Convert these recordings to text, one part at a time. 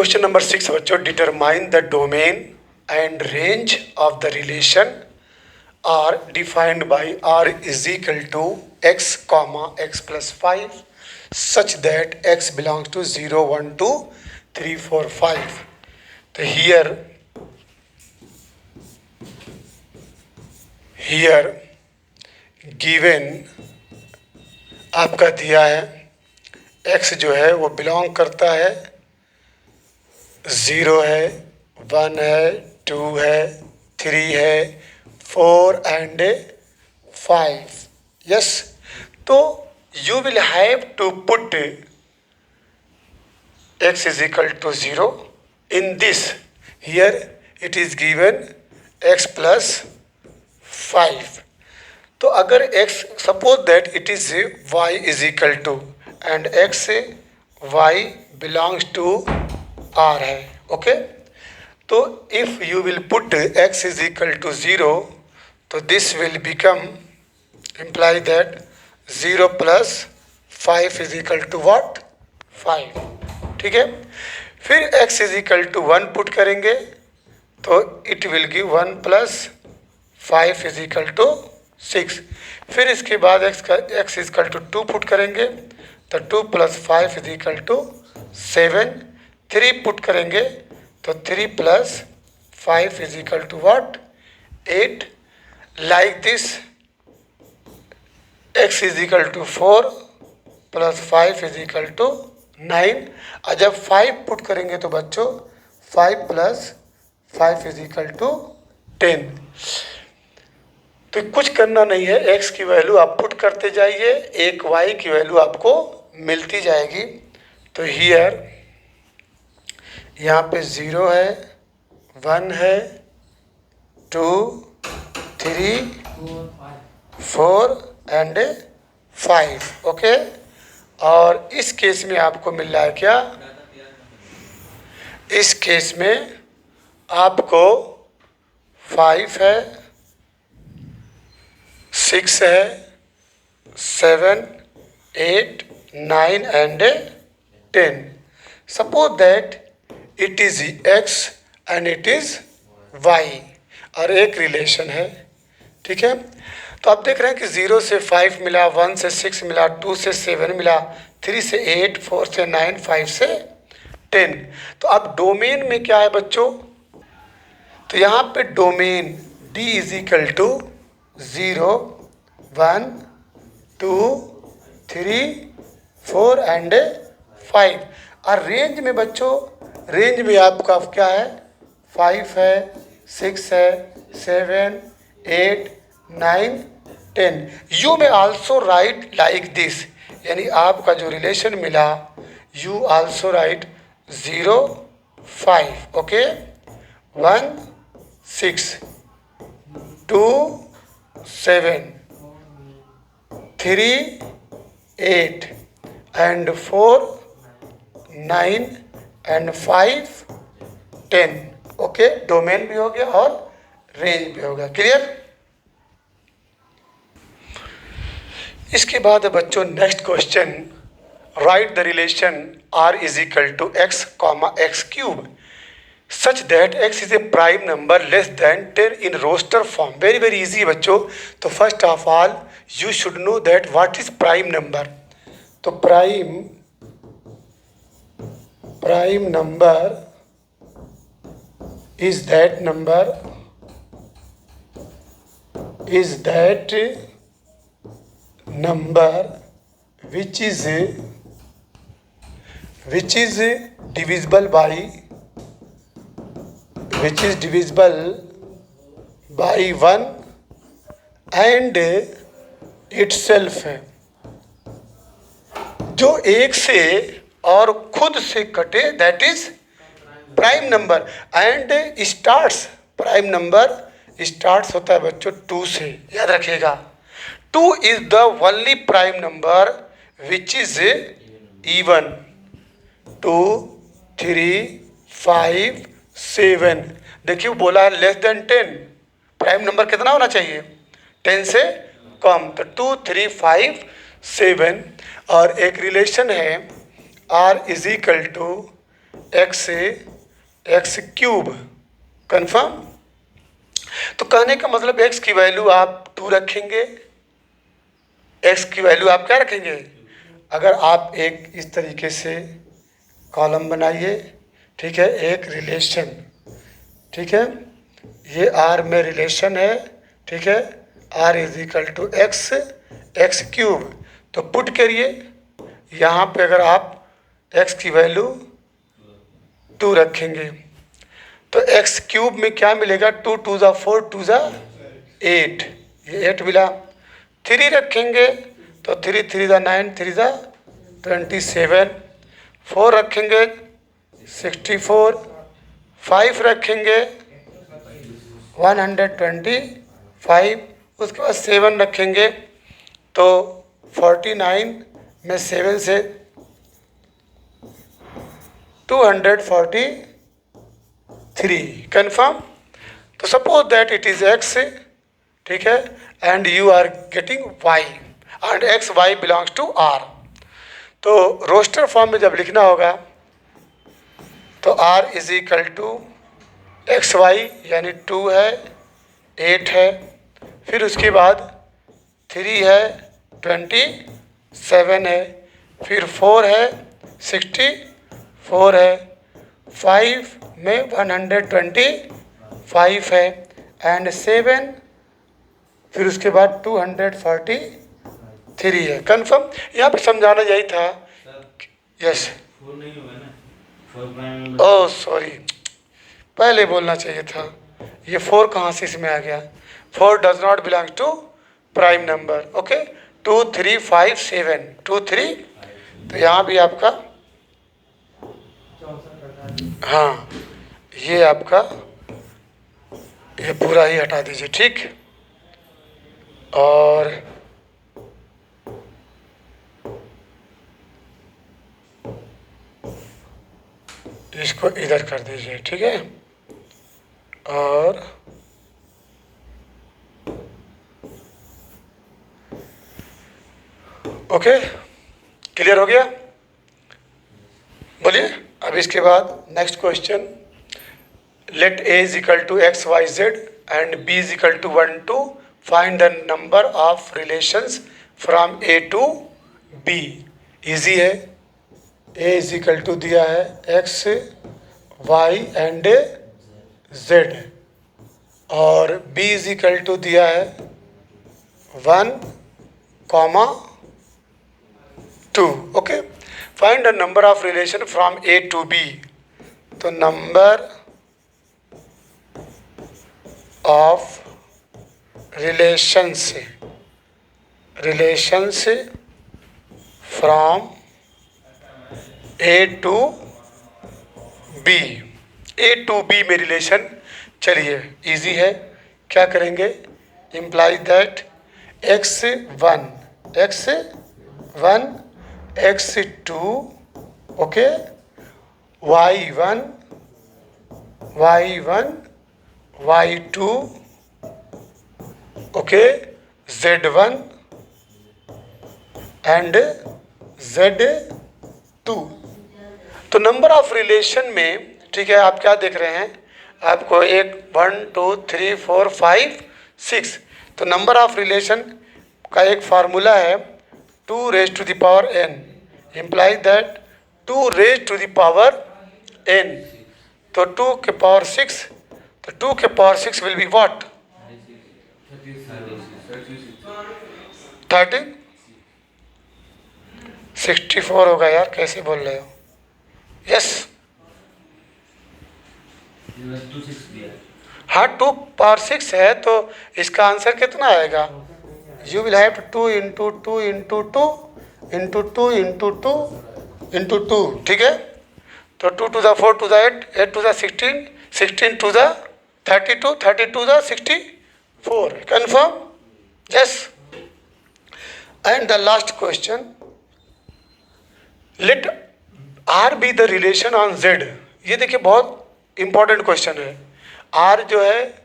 Question number 6 बच्चों, determine the domain and range of the relation R defined by R is equal to x comma x plus 5 such that x belongs to 0 1 2 3 4 5. तो here given आपका दिया है x जो है वो belong करता है 0 है, 1 है, 2 है, 3 है, 4 एंड 5. यस, तो you will have to put x is equal to 0 in this. Here it is given x plus 5. तो अगर x, suppose that it is y is equal to and x y belongs to r है. Okay, तो if you will put x is equal to 0, तो this will become imply that 0 plus 5 is equal to what 5. ठीक है, फिर x is equal to 1 put करेंगे तो it will give 1 plus 5 is equal to 6. फिर इसके बाद x is equal to 2 put करेंगे तो 2 plus 5 is equal to 7. 3 put करेंगे तो 3 plus 5 is equal to what 8. Like this x is equal to 4 plus 5 is equal to 9. और जब 5 put करेंगे तो बच्चों 5 प्लस 5 इज इक्वल टू 10. तो कुछ करना नहीं है, x की वैल्यू आप पुट करते जाइए, एक y की वैल्यू आपको मिलती जाएगी. तो हियर यहाँ पे 0 है, 1 है, 2 3 4 एंड 5. ओके, और इस केस में आपको मिल रहा है क्या, इस केस में आपको 5 है, 6 है, 7 8 9 and 10. Suppose that it is x and it is y और एक रिलेशन है. ठीक है, तो आप देख रहे हैं कि 0 से 5 मिला, 1 से 6 मिला, 2 से 7 मिला, 3 से 8, 4 से 9, 5 से 10. तो अब डोमेन में क्या है बच्चों, तो यहाँ पे domain D is equal to 0 1 2 3 4 and 5. और रेंज में बच्चों, रेंज में आपका क्या है, 5 है, 6 है, 7 8 9 10. यू में आल्सो राइट लाइक दिस, यानी आपका जो रिलेशन मिला you also right 0 5. Okay, 1 6 2 7 3 8 and 4 9 and 5 10. Okay, domain भी हो गया और रेंज भी हो गया. क्लियर. इसके बाद बच्चों next question, right the relation r is equal to x comma x cube such that x is a prime number less than 10 in roster form. Very very easy बच्चों. तो first of all you should know that what is prime number. तो prime number is that number which is divisible by 1 and itself है, जो एक से और खुद से कटे, that is prime number. And starts, prime number starts होता है बच्चों 2 से, याद रखिएगा. 2 is the only prime number which is even. 2 3 5 7. देखिए बोला है लेस देन 10, प्राइम नंबर कितना होना चाहिए, 10 से कम. तो 2 3 5 7. और एक रिलेशन है r is equal to X cube. Confirm. तो कहने का मतलब एक्स की वैल्यू आप 2 रखेंगे, एक्स की वैल्यू आप क्या रखेंगे। अगर आप एक इस तरीके से कॉलम बनाइए, ठीक है, एक रिलेशन, ठीक है, ये आर में रिलेशन है, ठीक है, R is equal to X cube. तो पुट करिए यहाँ पे, अगर आप एक्स की वैल्यू 2 रखेंगे तो एक्स क्यूब में क्या मिलेगा, 2 2 ज़ा 4 2 ज़ा 8, ये 8 मिला। 3 रखेंगे तो 3 3 ज़ा 9 3 ज़ा 27, 4 रखेंगे 64, 5 रखेंगे 125, उसके बाद 7 रखेंगे तो 49 में 7 से 243। कन्फर्म। तो suppose that it is X, ठीक है, and you are getting Y and X Y belongs to R. तो रोस्टर फॉर्म में जब लिखना होगा तो R is equal to x Y, यानी 2 है, 8 है, फिर उसके बाद 3 है, 27 है, फिर 4 है, 64 है, 5 में 125 है, एंड 7, फिर उसके बाद 243 है। कन्फर्म। यहाँ पे समझाना यही था। यस, ओह सॉरी, पहले बोलना चाहिए था। ये 4 कहाँ से इसमें आ गया। 4 does not belong to prime number. Okay, 2 3 5 7 2 3। तो यहाँ भी आपका, हाँ, ये आपका, ये पूरा ही हटा दीजिए, ठीक। और इसको इधर कर दीजिए, ठीक है। और ओके, क्लियर हो गया। बोलिए। अब इसके बाद next question, let A is equal to x y z and B is equal to 1 2, find the number of relations from A to B. Easy है। ए इज इक्वल टू दिया है x y and z, और B is equal to दिया है 1 2। Okay, find the number of relation from A to B. तो number of relations from A to B. A to B में relation, चलिए easy है। क्या करेंगे, imply that x1 x2, okay, y1 y2, okay, z1 and z2। तो number of relation में, ठीक है, आप क्या देख रहे हैं, आपको 1 2 3 4 5 6। तो नंबर ऑफ रिलेशन का एक फार्मूला है 2 raise to the power n, imply that 2 raise to the power n। तो 2 के पावर 6, तो 2 के पावर 6 विल बी व्हाट, 30 64 होगा यार, कैसे बोल रहे हो। यस, हाँ, 2 पावर 6 है, तो इसका आंसर कितना आएगा, you will have 2 into 2 into 2 into 2 into 2 into 2, ठीक है। तो 2 टू ज़ा 4 टू ज़ा 8 8 टू ज़ा 16 16 टू ज़ा 32 32 ज़ा 64। Confirm. Yes. And the last question, let R be the relation on Z. ये देखिए बहुत इंपॉर्टेंट क्वेश्चन है। आर जो है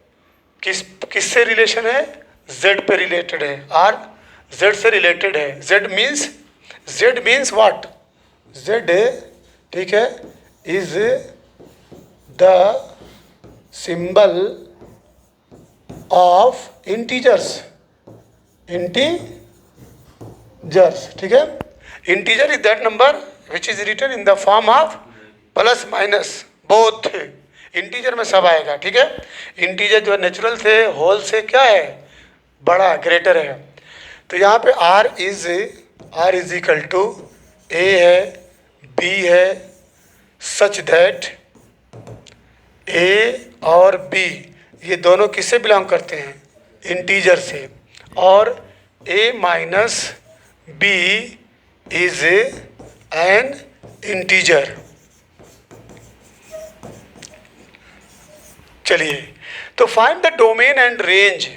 किससे रिलेशन है, जेड पे रिलेटेड है। आर जेड से रिलेटेड है। जेड मीन्स व्हाट, जेड, ठीक है, is the symbol of integers. Integers, ठीक है। Integer is that number which is written in the form of plus minus both. Integer में सब आएगा, ठीक है। इंटीजर जो नेचुरल से होल से क्या है, बड़ा ग्रेटर है। तो यहाँ पे आर इज इक्वल टू ए है, बी है, सच दैट ए और बी ये दोनों किससे बिलोंग करते हैं, इंटीजर से, और a minus b is an integer. चलिए, तो find the domain and range.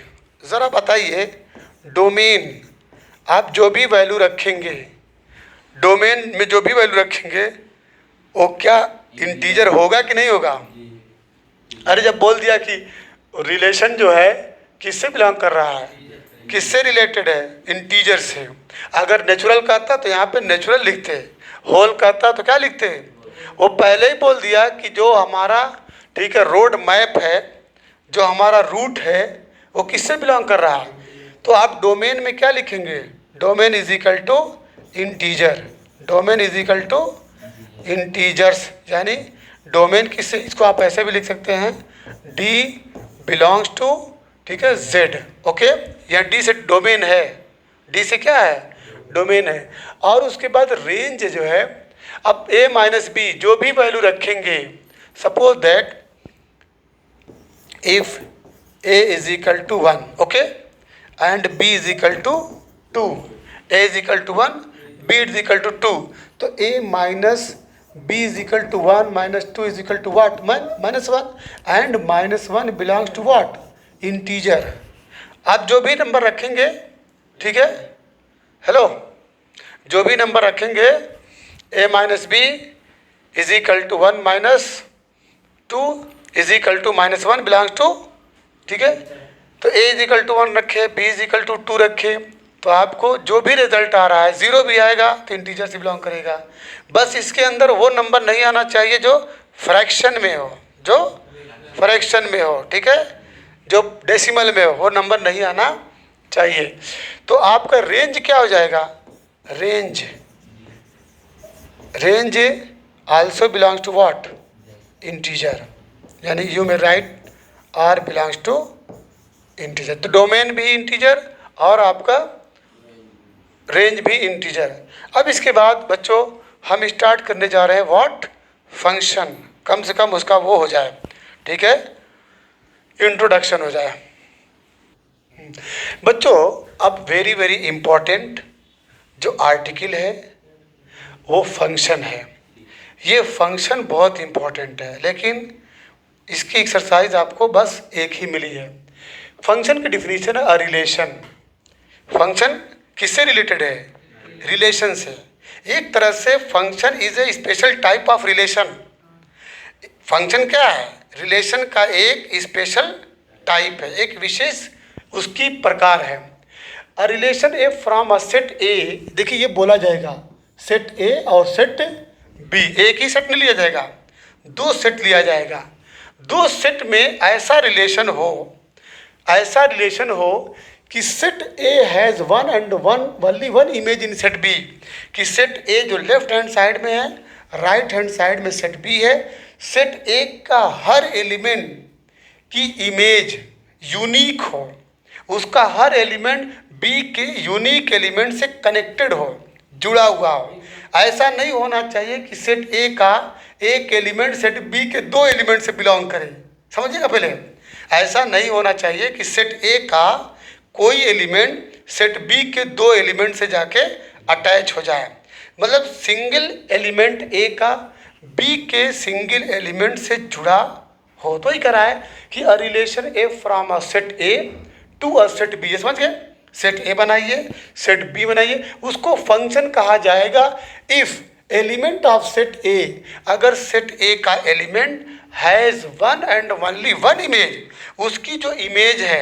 ज़रा बताइए, डोमेन आप जो भी वैल्यू रखेंगे, डोमेन में जो भी वैल्यू रखेंगे वो क्या इंटीजर होगा कि नहीं होगा। अरे जब बोल दिया कि रिलेशन जो है किससे बिलोंग कर रहा है, किससे रिलेटेड है, इंटीजर से। अगर नेचुरल कहता तो यहाँ पे नेचुरल लिखते, होल कहता तो क्या लिखते, वो पहले ही बोल दिया कि जो हमारा, ठीक है, रोड मैप है, जो हमारा रूट है वो किससे बिलोंग कर रहा है। तो आप डोमेन में क्या लिखेंगे, domain is equal to integer, domain is equal to integers, यानी डोमेन किससे, इसको आप ऐसे भी लिख सकते हैं, डी बिलोंग्स टू, ठीक है, जेड, ओके। या डी से डोमेन है, डी से क्या है, डोमेन है। और उसके बाद रेंज जो है, अब ए माइनस बी जो भी वैल्यू रखेंगे, suppose that if a is equal to 1, okay, and B is equal to 2, a is equal to 1, b is equal to 2, तो a minus b is equal to 1 minus 2 is equal to what, -1, and -1 belongs to what, integer. आप जो भी number रखेंगे, ठीक है, hello, जो भी number रखेंगे, a minus b is equal to 1 minus 2 is equal to -1 belongs to, ठीक है। तो ए इज इक्वल टू 1 रखे, बी इज इक्वल टू 2 रखे, तो आपको जो भी रिजल्ट आ रहा है, जीरो भी आएगा तो इंटीजर से बिलोंग करेगा। बस इसके अंदर वो नंबर नहीं आना चाहिए जो फ्रैक्शन में हो, जो फ्रैक्शन में हो, ठीक है, जो डेसिमल में हो, वो नंबर नहीं आना चाहिए। तो आपका रेंज क्या हो जाएगा, range also belongs to what, integer, यानी यू में right R belongs to integer. तो डोमेन भी इंटीजर और आपका रेंज भी इंटीजर। अब इसके बाद बच्चों हम स्टार्ट करने जा रहे हैं व्हाट, फंक्शन, कम से कम उसका वो हो जाए, ठीक है, इंट्रोडक्शन हो जाए। बच्चों अब वेरी वेरी इम्पोर्टेंट जो आर्टिकल है वो फंक्शन है। ये फंक्शन बहुत इम्पोर्टेंट है, लेकिन इसकी एक्सरसाइज आपको बस एक ही मिली है। फंक्शन की डिफिनीशन है अ रिलेशन। फंक्शन किससे रिलेटेड है, रिलेशन से। एक तरह से function is a special type of relation. Function क्या है, रिलेशन का एक स्पेशल टाइप है, एक विशेष उसकी प्रकार है। अ relation A from a set ए, देखिए ये बोला जाएगा सेट ए और सेट बी, एक ही सेट नहीं लिया जाएगा, दो सेट लिया जाएगा। दो सेट में ऐसा रिलेशन हो कि set A has one and one only one image in set B, कि सेट ए जो लेफ्ट हैंड साइड में है, राइट हैंड साइड में सेट बी है। सेट ए का हर एलिमेंट की इमेज यूनिक हो, उसका हर एलिमेंट बी के यूनिक एलिमेंट से कनेक्टेड हो, जुड़ा हुआ हो। ऐसा नहीं होना चाहिए कि सेट ए का एक एलिमेंट सेट बी के दो एलिमेंट से बिलोंग करे, समझिएगा पहले। ऐसा नहीं होना चाहिए कि सेट ए का कोई एलिमेंट सेट बी के दो एलिमेंट से जाके अटैच हो जाए, मतलब सिंगल एलिमेंट ए का बी के सिंगल एलिमेंट से जुड़ा हो। तो ही करा है कि a relation A from a set A to a set B, समझ गए। सेट ए बनाइए, सेट बी बनाइए, उसको फंक्शन कहा जाएगा इफ एलिमेंट ऑफ सेट ए, अगर सेट ए का element has one and only one image, उसकी जो इमेज है,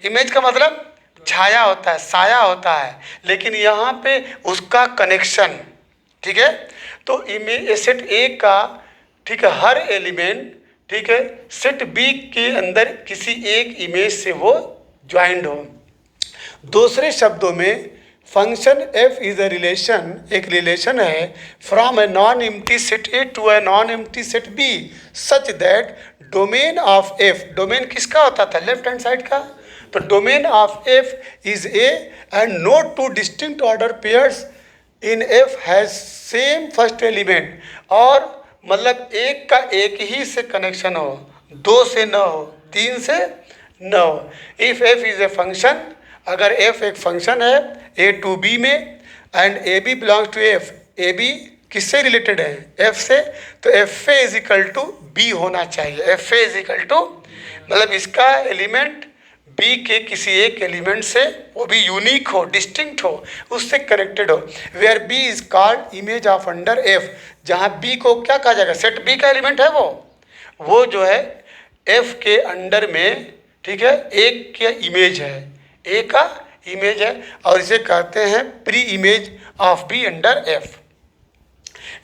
इमेज का मतलब छाया होता है, साया होता है, लेकिन यहाँ पे उसका कनेक्शन, ठीक है। तो इमेज सेट ए का, ठीक है, हर एलिमेंट, ठीक है, सेट बी के अंदर किसी एक इमेज से वो ज्वाइंड हो। दूसरे शब्दों में function F is a relation, एक रिलेशन है from a non empty set A to a non empty set B such that domain of F, domain किसका होता था, लेफ्ट हैंड साइड का, तो domain of F is A and no two distinct order pairs in F has same first element, और मतलब एक का एक ही से कनेक्शन हो, दो से न हो, तीन से न हो। If F is a function, अगर एफ एक फंक्शन है ए टू बी में and A B belongs to F, A B किससे रिलेटेड है, एफ से, तो F A is equal to B होना चाहिए। F A is equal to मतलब इसका एलिमेंट बी के किसी एक एलिमेंट से, वो भी यूनिक हो, डिस्टिंक्ट हो, उससे कनेक्टेड हो। Where B is called image of under F, जहाँ बी को क्या कहा जाएगा, सेट बी का एलिमेंट है वो जो है एफ के अंडर में, ठीक है, एक का इमेज है, ए का इमेज है, और इसे कहते हैं pre image of be under F.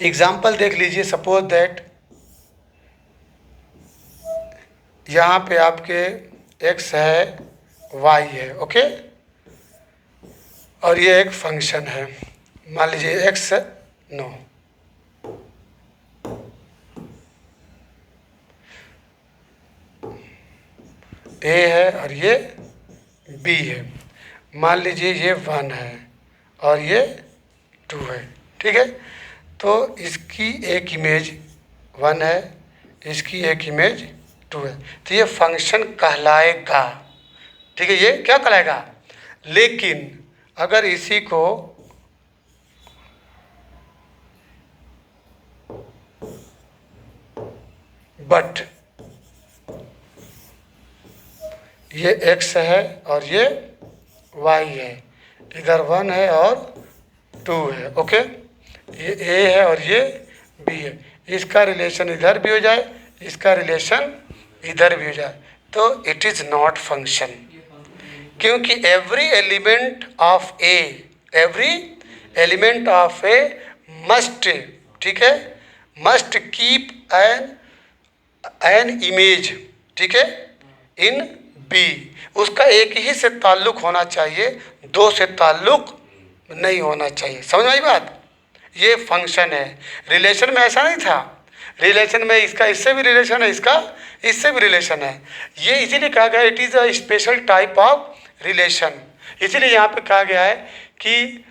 Example देख लीजिए, सपोज दैट यहाँ पे आपके x है, y है, ओके, और ये एक फंक्शन है, मान लीजिए x नो, a है और ये b है, मान लीजिए ये 1 है और ये 2 है, ठीक है, तो इसकी एक इमेज 1 है, इसकी एक इमेज 2 है, तो ये फंक्शन कहलाएगा, ठीक है, ये क्या कहलाएगा। लेकिन अगर इसी को बट ये x है और ये y है, इधर 1 है और 2 है, ओके, ये a है और ये b है, इसका रिलेशन इधर भी हो जाए, इसका रिलेशन इधर भी हो जाए, तो इट इज़ नॉट फंक्शन, क्योंकि every element of A, every element of A must, ठीक है, मस्ट कीप एन इमेज, ठीक है, इन बी, उसका एक ही से ताल्लुक़ होना चाहिए, दो से ताल्लुक़ नहीं होना चाहिए। समझ में आई बात, ये फंक्शन है। रिलेशन में ऐसा नहीं था, रिलेशन में इसका इससे भी रिलेशन है, इसका इससे भी रिलेशन है, ये इसीलिए कहा गया it is a special type of relation. इसीलिए यहाँ पे कहा गया है कि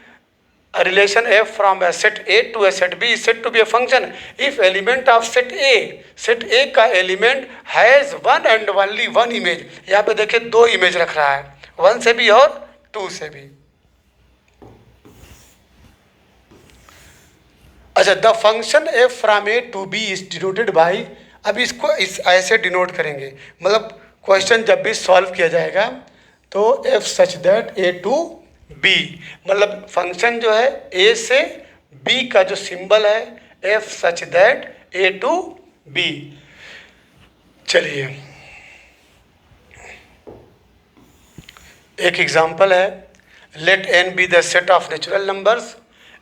relation f from a set A to a set B is said to B a function if element of set A का element has one and only one image. यहाँ पे देखिए 2 इमेज रख रहा है, 1 से भी और 2 से भी। अच्छा, the function F from A to B is denoted by, अब इसको इस ऐसे डिनोट करेंगे, मतलब क्वेश्चन जब भी सॉल्व किया जाएगा तो F such that A to B, मतलब फंक्शन जो है ए से बी का जो सिंबल है F such that A to B. चलिए एक एग्जांपल है, let N be the set of natural numbers,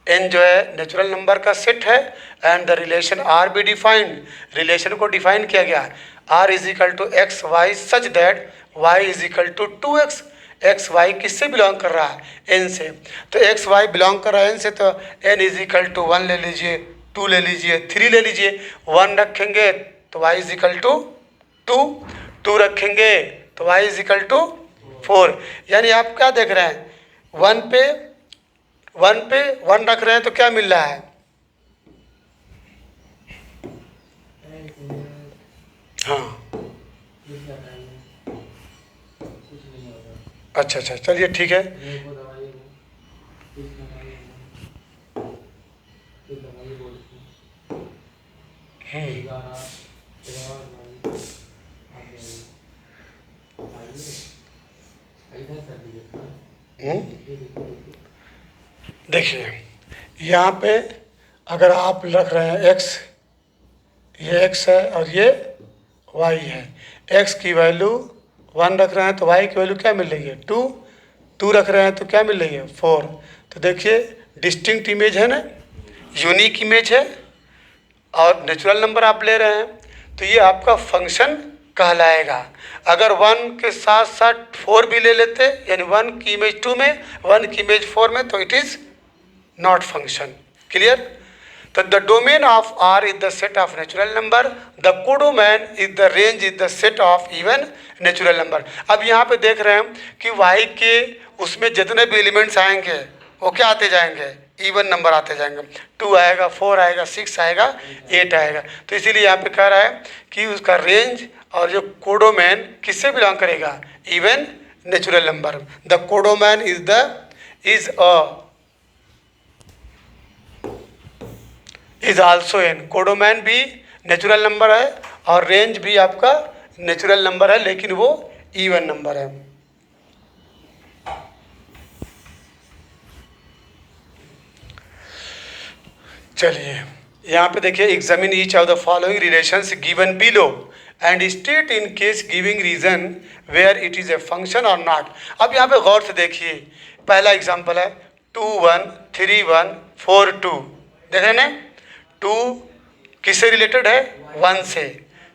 N जो है नेचुरल नंबर का सेट है, and the relation R be defined, relation को डिफाइन किया गया, R is equal to x Y such that Y is equal to 2x, x Y किससे belong कर रहा है, एन से, तो एक्स वाई बिलोंग कर रहा है एन से, तो एन इज इक्वल टू 1 ले लीजिए, 2 ले लीजिए, 3 ले लीजिए, 1 रखेंगे तो वाई इज इक्वल टू 2, 2 रखेंगे तो वाई इज इक्वल टू 4। यानी आप क्या देख रहे हैं, 1 पे 1 रख रहे हैं तो क्या मिल रहा है, हाँ, अच्छा, चलिए ठीक है, देखिए यहाँ पे अगर आप रख रहे हैं x, ये x है और ये y है, x की वैल्यू 1 रख रहे हैं तो y की वैल्यू क्या मिल रही है 2, 2 रख रहे हैं तो क्या मिल रही है 4। तो देखिए डिस्टिंक्ट इमेज है ना, यूनिक इमेज है, और नेचुरल नंबर आप ले रहे हैं, तो ये आपका फंक्शन कहलाएगा। अगर 1 के साथ साथ 4 भी ले लेते, यानी 1 की इमेज 2 में, 1 की इमेज 4 में, तो it is not function. Clear? तो the domain of R is the set of natural number, the codomain is the range is the set of even natural number. अब यहाँ पे देख रहे हैं कि वाई के उसमें जितने भी एलिमेंट्स आएंगे वो क्या आते जाएंगे, इवन नंबर आते जाएंगे। 2 आएगा, 4 आएगा, 6 आएगा, 8 आएगा। तो इसीलिए यहाँ पे कह रहा है कि उसका रेंज और जो कोडोमैन किससे बिलोंग करेगा, even natural number. The codomain is also N, codomain भी नेचुरल नंबर है और रेंज भी आपका नेचुरल नंबर है, लेकिन वो इवन नंबर है। चलिए यहाँ पे देखिए, examine each of the following relations given below and state in case giving reason where it is a function और नॉट। अब यहाँ पे गौर से देखिए, पहला एग्जांपल है 2 1 3 1 4 2, देख रहे हैं 2 किससे रिलेटेड है, 1 से,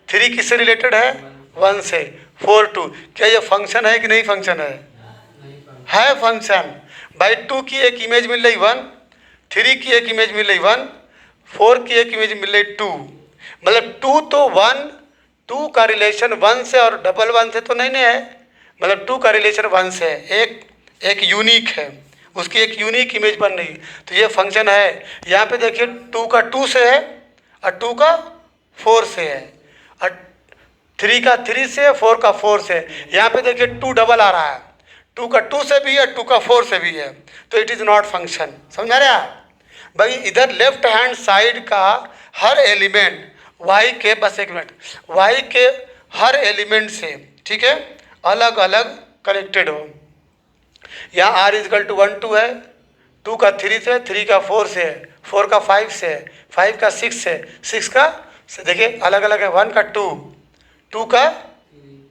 3 किससे रिलेटेड है, 1 से, 4 2। क्या ये फंक्शन है कि नहीं फंक्शन है फंक्शन। भाई 2 की एक इमेज मिल रही 1, 3 की एक इमेज मिल रही 1, 4 की एक इमेज मिल रही 2, मतलब 2 तो 1, 2 का रिलेशन 1 से और डबल 1 से तो नहीं है, मतलब 2 का रिलेशन 1 से है, एक यूनिक है, उसकी एक यूनिक इमेज बन रही, तो ये फंक्शन है। यहाँ पे देखिए 2 का 2 से है और 2 का 4 से है और 3 का 3 से है, 4 का 4 से है। यहाँ पे देखिए 2 डबल आ रहा है, 2 का 2 से भी है, 2 का 4 से भी है, तो इट इज़ नॉट फंक्शन। समझ आ रहा है भाई? इधर लेफ्ट हैंड साइड का हर एलिमेंट वाई के, बस एक मिनट, वाई के हर एलिमेंट से, ठीक है, अलग अलग कनेक्टेड हो। यहाँ आर इजकल टू 1 2 है, 2 का 3 से, 3 का 4 से है, 4 का 5 से है, 5 का 6 से, 6 का देखिए अलग अलग है, 1 का 2, 2 का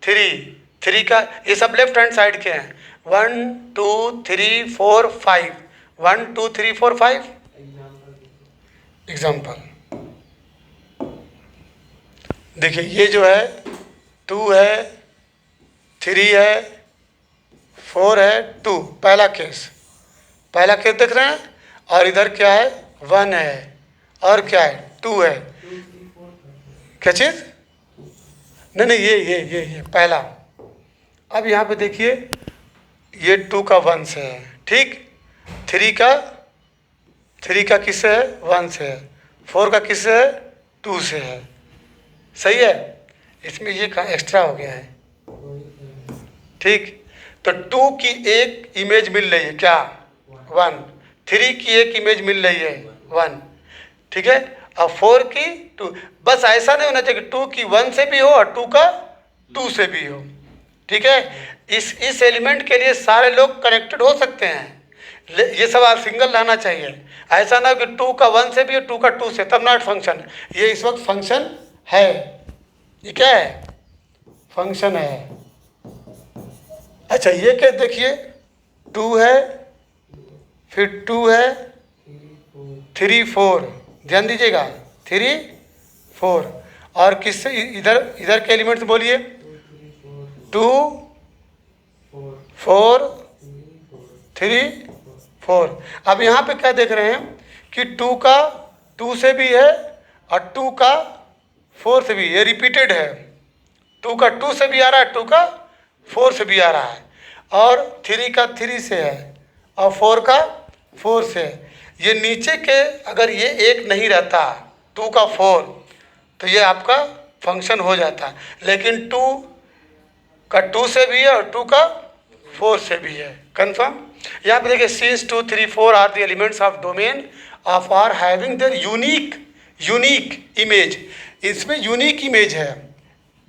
3, 3 का, ये सब लेफ्ट हैंड साइड के हैं। 1 2 3 4 5, 1 2 3 4 5 एग्जाम्पल। देखिए ये जो है 2 है, 3 है, 4 है, 2, पहला केस देख रहे हैं, और इधर क्या है, 1 है और क्या है, 2 है। क्या चीज़? नहीं ये पहला। अब यहाँ पे देखिए ये 2 का 1 से है, ठीक, 3 का किससे है, 1 से है, 4 का किससे है, 2 से है, सही है। इसमें ये कहाँ एक्स्ट्रा हो गया है, ठीक। तो 2 की एक इमेज मिल रही है क्या, 1, 3 की एक इमेज मिल रही है 1, ठीक है, और 4 की 2। बस ऐसा नहीं होना चाहिए कि 2 की 1 से भी हो और 2 का 2 से भी हो, ठीक है। इस एलिमेंट के लिए सारे लोग कनेक्टेड हो सकते हैं, ये सवाल सिंगल रहना चाहिए। ऐसा ना हो कि 2 का 1 से भी हो, 2 का 2 से, तब नॉट फंक्शन। ये इस वक्त फंक्शन है, ये क्या है, फंक्शन है। अच्छा ये क्या, देखिए 2 है, फिर 2 है, 3 4, ध्यान दीजिएगा, 3 4, और किससे, इधर के एलिमेंट्स बोलिए, 2 4 3 4। अब यहाँ पे क्या देख रहे हैं कि 2 का 2 से भी है और 2 का 4 से भी, ये रिपीटेड है, 2 का 2 से भी आ रहा है, 2 का 4 से भी आ रहा है, और 3 का 3 से है और 4 का 4 से है। ये नीचे के अगर ये एक नहीं रहता 2 का 4, तो ये आपका फंक्शन हो जाता, लेकिन 2 का 2 से भी है और 2 का 4 से भी है, कंफर्म। यहाँ पे देखिए since 2 3 4 are the elements of domain of R having their unique image. इसमें यूनिक इमेज है,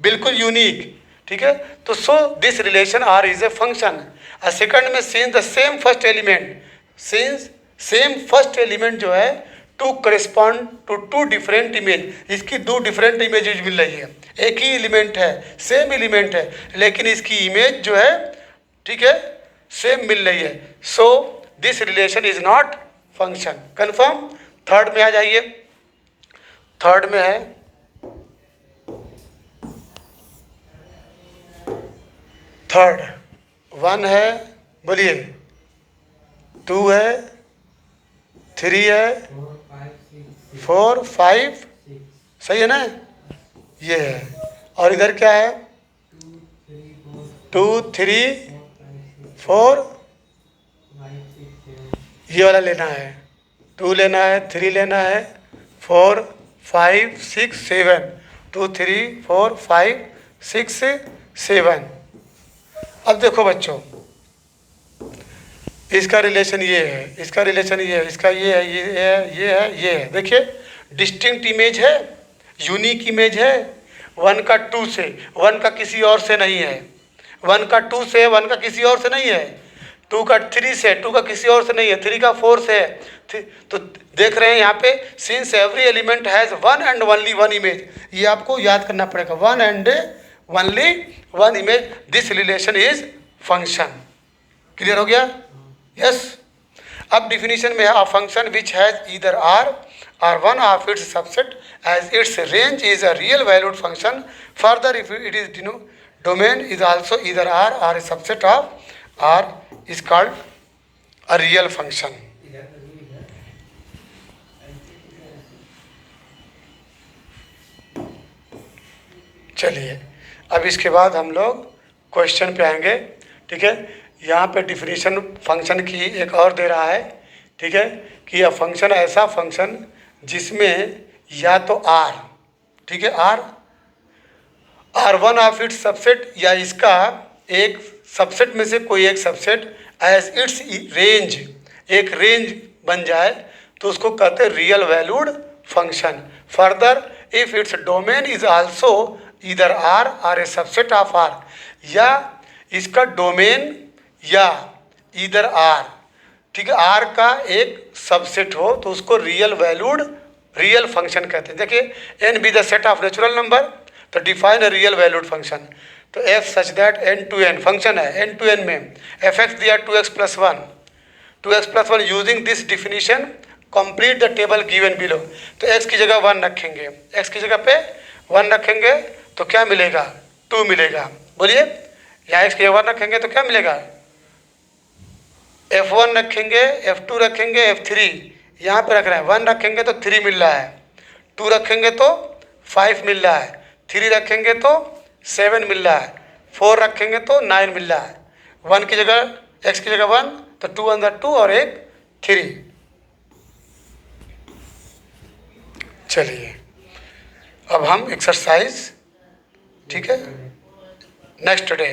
बिल्कुल यूनिक, ठीक है। तो so this relation R is a function. और सेकंड में since the same first element जो है to correspond to 2 different image, इसकी 2 डिफरेंट इमेजेज मिल रही है, एक ही एलिमेंट है, सेम एलिमेंट है, लेकिन इसकी इमेज जो है, ठीक है, सेम मिल रही है। सो this relation is not function, confirm. Third में आ जाइए, थर्ड में है, थर्ड 1 है, बोलिए 2 है, 3 है, 4 5 सही है ना, ये है। और इधर क्या है, 2 3 4, ये वाला लेना है, 2 लेना है, 3 लेना है, 4 5 6 7, 2 3 4 5 6 7। अब देखो बच्चों, इसका रिलेशन ये है, इसका रिलेशन ये है, इसका ये है, ये है, ये है, ये है। देखिए डिस्टिंक्ट इमेज है, यूनिक इमेज है। 1 का 2 से, 1 का किसी और से नहीं है, 1 का 2 से, 1 का किसी और से नहीं है, 2 का 3 से, 2 का किसी और से नहीं है, 3 का 4 से है। तो देख रहे हैं यहाँ पे, since every element has one and only one image, ये आपको याद करना पड़ेगा, one and only one image, this relation is function. Clear हो गया? यस। अब डिफिनीशन में है, a function which has either R और one of its subset as its range is a real valued function. Further if it is domain is also either R और a subset of R is called a real function. चलिए अब इसके बाद हम लोग question पे आएंगे। ठीक है, यहाँ पे डिफिनीशन फंक्शन की एक और दे रहा है। ठीक है, कि यह फंक्शन ऐसा फंक्शन जिसमें या तो आर, ठीक है, R one of its subset, या इसका एक सबसेट में से कोई एक सबसेट एज इट्स रेंज, एक रेंज बन जाए, तो उसको कहते हैं real valued function. Further if its domain is also either R और ए सबसेट ऑफ आर, या इसका डोमेन या ईदर आर, ठीक है, आर का एक सबसेट हो, तो उसको रियल वैल्यूड रियल फंक्शन कहते हैं। देखिए N be the set of natural number, तो define a real valued function. तो F such that N to N function है, एन टू एन में एफ एक्स दिया 2x + 1, 2x + 1 using this definition complete the table given below. तो x की जगह 1 रखेंगे, x की जगह पे 1 रखेंगे तो क्या मिलेगा, 2 मिलेगा। बोलिए, यहाँ x की जगह 1 रखेंगे तो क्या मिलेगा, F1 रखेंगे, F2 रखेंगे, F3 यहाँ पे रख रहे हैं। 1 रखेंगे तो 3 मिल रहा है, 2 रखेंगे तो 5 मिल रहा है, 3 रखेंगे तो 7 मिल रहा है, 4 रखेंगे तो 9 मिल रहा है। 1 की जगह, x की जगह 1, तो 2 अंदर 2 और 1 3। चलिए अब हम एक्सरसाइज, ठीक है, नेक्स्ट डे